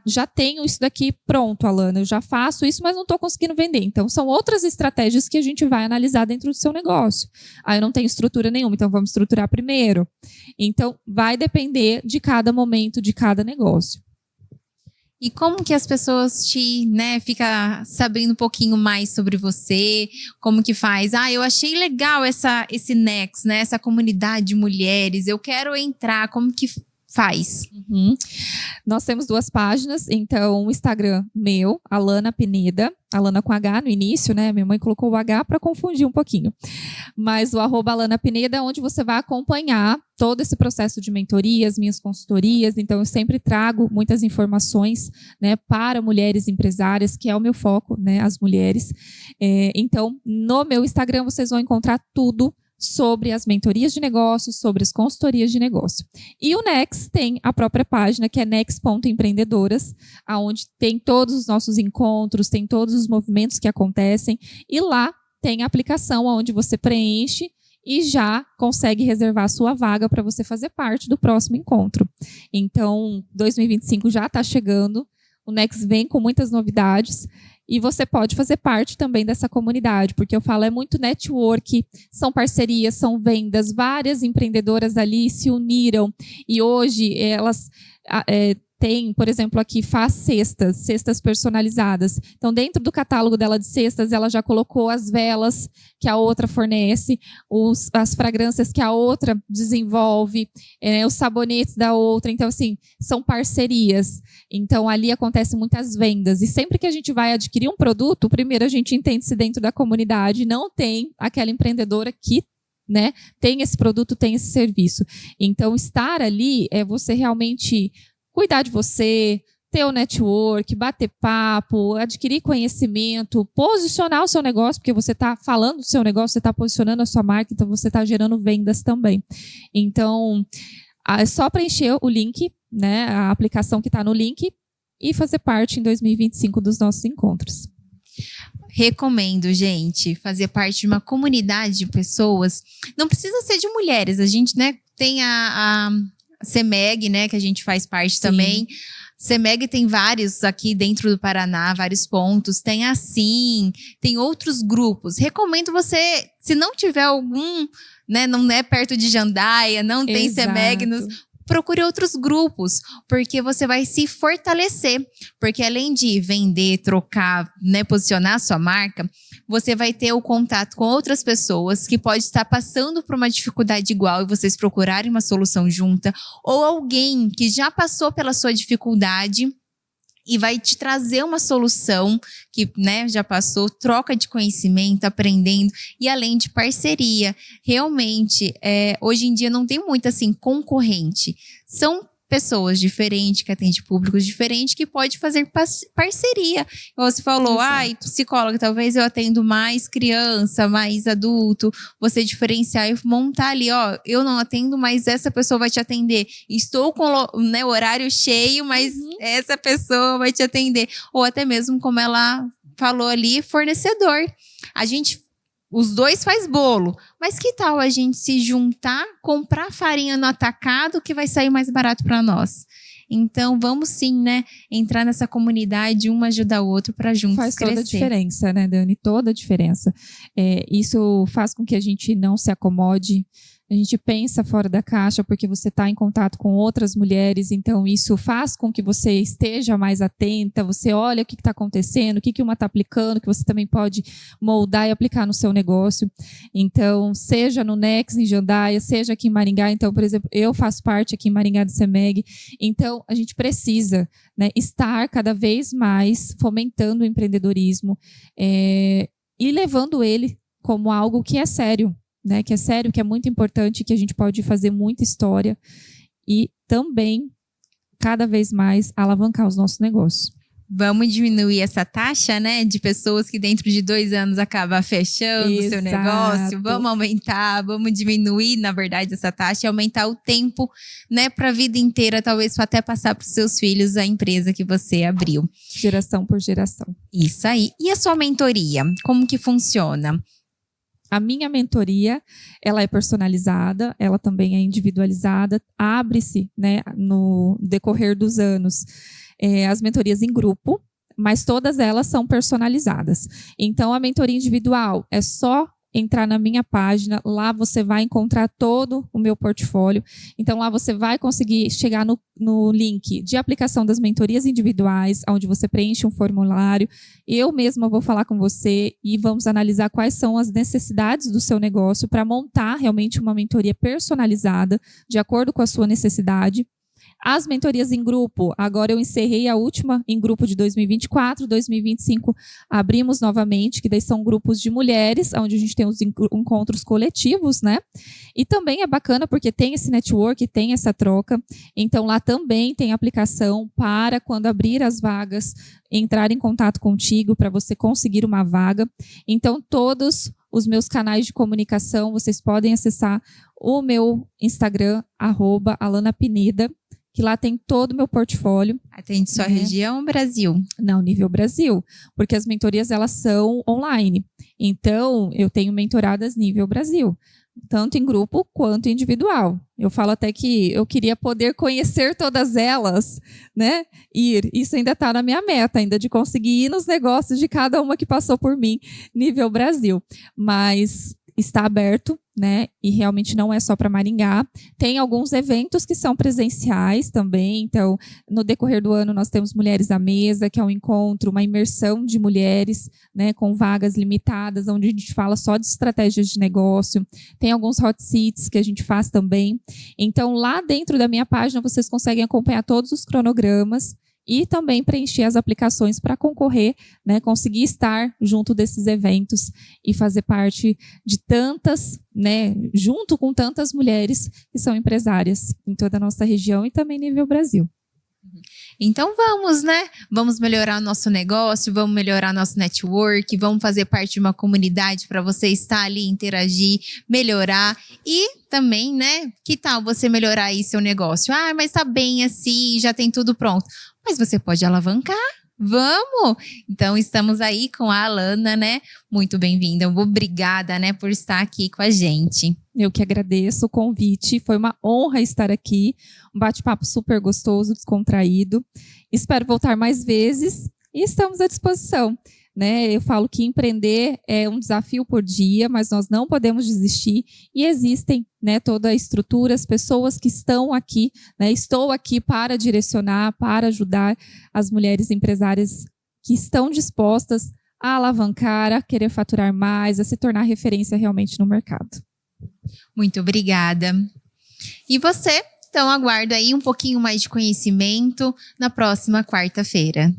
já tenho isso daqui pronto, Alana, eu já faço isso, mas não estou conseguindo vender. Então, são outras estratégias que a gente vai analisar dentro do seu negócio. Eu não tenho estrutura nenhuma, então vamos estruturar primeiro. Então, vai depender de cada momento, de cada negócio. E como que as pessoas fica sabendo um pouquinho mais sobre você? Como que faz? Eu achei legal esse Next, né? Essa comunidade de mulheres, eu quero entrar, como que faz? Nós temos 2 páginas, então o Instagram meu, Alana Pineda, Alana com H no início, né? Minha mãe colocou o H para confundir um pouquinho. Mas o @Alana Pineda é onde você vai acompanhar todo esse processo de mentoria, as minhas consultorias. Então, eu sempre trago muitas informações, né, para mulheres empresárias, que é o meu foco, né, as mulheres. Então, no meu Instagram, vocês vão encontrar tudo sobre as mentorias de negócios, sobre as consultorias de negócio. E o Next tem a própria página, que é next.empreendedoras, onde tem todos os nossos encontros, tem todos os movimentos que acontecem, e lá tem a aplicação onde você preenche e já consegue reservar a sua vaga para você fazer parte do próximo encontro. Então, 2025 já está chegando, o Next vem com muitas novidades, e você pode fazer parte também dessa comunidade, porque eu falo, é muito network, são parcerias, são vendas, várias empreendedoras ali se uniram, e hoje elas tem, por exemplo, aqui faz cestas personalizadas. Então, dentro do catálogo dela de cestas, ela já colocou as velas que a outra fornece, as fragrâncias que a outra desenvolve, os sabonetes da outra. Então, assim, são parcerias. Então, ali acontecem muitas vendas. E sempre que a gente vai adquirir um produto, primeiro a gente entende se dentro da comunidade não tem aquela empreendedora que, né, tem esse produto, tem esse serviço. Então, estar ali é você realmente cuidar de você, ter o network, bater papo, adquirir conhecimento, posicionar o seu negócio, porque você está falando do seu negócio, você está posicionando a sua marca, então você está gerando vendas também. Então, é só preencher o link, né, a aplicação que está no link, e fazer parte em 2025 dos nossos encontros. Recomendo, gente, fazer parte de uma comunidade de pessoas. Não precisa ser de mulheres, a gente, né, tem a CEMEG, né, que a gente faz parte. Sim. Também. CEMEG tem vários aqui dentro do Paraná, vários pontos. Tem assim, tem outros grupos. Recomendo você, se não tiver algum, né, não é perto de Jandaia, não tem CEMEG, procure outros grupos, porque você vai se fortalecer. Porque além de vender, trocar, né, posicionar a sua marca, você vai ter o contato com outras pessoas que podem estar passando por uma dificuldade igual e vocês procurarem uma solução junta, ou alguém que já passou pela sua dificuldade e vai te trazer uma solução que, né, já passou, troca de conhecimento, aprendendo, e além de parceria. Realmente, hoje em dia não tem muito assim concorrente. São pessoas diferentes, que atendem públicos diferentes, que pode fazer parceria. Você falou, psicóloga, talvez eu atendo mais criança, mais adulto, você diferenciar e montar ali, ó, eu não atendo, mas essa pessoa vai te atender. Estou com o horário cheio, mas essa pessoa vai te atender. Ou até mesmo, como ela falou ali, fornecedor. Os dois faz bolo, mas que tal a gente se juntar, comprar farinha no atacado que vai sair mais barato para nós? Então, vamos sim, né, entrar nessa comunidade, um ajuda o outro para juntos crescer. Faz toda a diferença, né, Dani? Toda a diferença. Isso faz com que a gente não se acomode. A gente pensa fora da caixa porque você está em contato com outras mulheres, então isso faz com que você esteja mais atenta, você olha o que está acontecendo, o que uma está aplicando, que você também pode moldar e aplicar no seu negócio. Então, seja no Nex, em Jandaia, seja aqui em Maringá. Então, por exemplo, eu faço parte aqui em Maringá do CEMEG. Então, a gente precisa, né, estar cada vez mais fomentando o empreendedorismo e levando ele como algo que é sério. Né, que é sério, que é muito importante, que a gente pode fazer muita história e também, cada vez mais, alavancar os nossos negócios. Vamos diminuir essa taxa, né, de pessoas que dentro de 2 anos acabam fechando o seu negócio. Vamos aumentar, vamos diminuir, na verdade, essa taxa e aumentar o tempo, né, para a vida inteira, talvez até passar para os seus filhos a empresa que você abriu. Geração por geração. Isso aí. E a sua mentoria? Como que funciona? A minha mentoria, ela é personalizada, ela também é individualizada, abre-se, né, no decorrer dos anos, as mentorias em grupo, mas todas elas são personalizadas. Então, a mentoria individual é só entrar na minha página, lá você vai encontrar todo o meu portfólio. Então, lá você vai conseguir chegar no link de aplicação das mentorias individuais, onde você preenche um formulário. Eu mesma vou falar com você e vamos analisar quais são as necessidades do seu negócio para montar realmente uma mentoria personalizada, de acordo com a sua necessidade. As mentorias em grupo, agora eu encerrei a última em grupo de 2024, 2025 abrimos novamente, que daí são grupos de mulheres, onde a gente tem os encontros coletivos, né? E também é bacana porque tem esse network, tem essa troca, então lá também tem aplicação para quando abrir as vagas, entrar em contato contigo para você conseguir uma vaga. Então todos os meus canais de comunicação, vocês podem acessar o meu Instagram, @AlanaPineda, que lá tem todo o meu portfólio. Atende só região, Brasil? Não, nível Brasil, porque as mentorias elas são online. Então, eu tenho mentoradas nível Brasil, tanto em grupo quanto individual. Eu falo até que eu queria poder conhecer todas elas, né? Isso ainda está na minha meta, ainda de conseguir ir nos negócios de cada uma que passou por mim, nível Brasil. Mas está aberto, né? E realmente não é só para Maringá. Tem alguns eventos que são presenciais também. Então, no decorrer do ano, nós temos Mulheres à Mesa, que é um encontro, uma imersão de mulheres, né? Com vagas limitadas, onde a gente fala só de estratégias de negócio. Tem alguns hot seats que a gente faz também. Então, lá dentro da minha página, vocês conseguem acompanhar todos os cronogramas e também preencher as aplicações para concorrer, né, conseguir estar junto desses eventos e fazer parte de tantas, né, junto com tantas mulheres que são empresárias em toda a nossa região e também nível Brasil. Então vamos, né? Vamos melhorar o nosso negócio, vamos melhorar nosso network, vamos fazer parte de uma comunidade para você estar ali, interagir, melhorar e também, né? Que tal você melhorar aí seu negócio? Ah, mas tá bem assim, já tem tudo pronto. Mas você pode alavancar. Vamos! Então, estamos aí com a Alana, né? Muito bem-vinda. Obrigada, né, por estar aqui com a gente. Eu que agradeço o convite. Foi uma honra estar aqui. Um bate-papo super gostoso, descontraído. Espero voltar mais vezes e estamos à disposição. Né? Eu falo que empreender é um desafio por dia, mas nós não podemos desistir e existem, né, toda a estrutura, as pessoas que estão aqui, né? Estou aqui para direcionar, para ajudar as mulheres empresárias que estão dispostas a alavancar, a querer faturar mais, a se tornar referência realmente no mercado. Muito obrigada. E você Então, aguardo aí um pouquinho mais de conhecimento na próxima quarta-feira.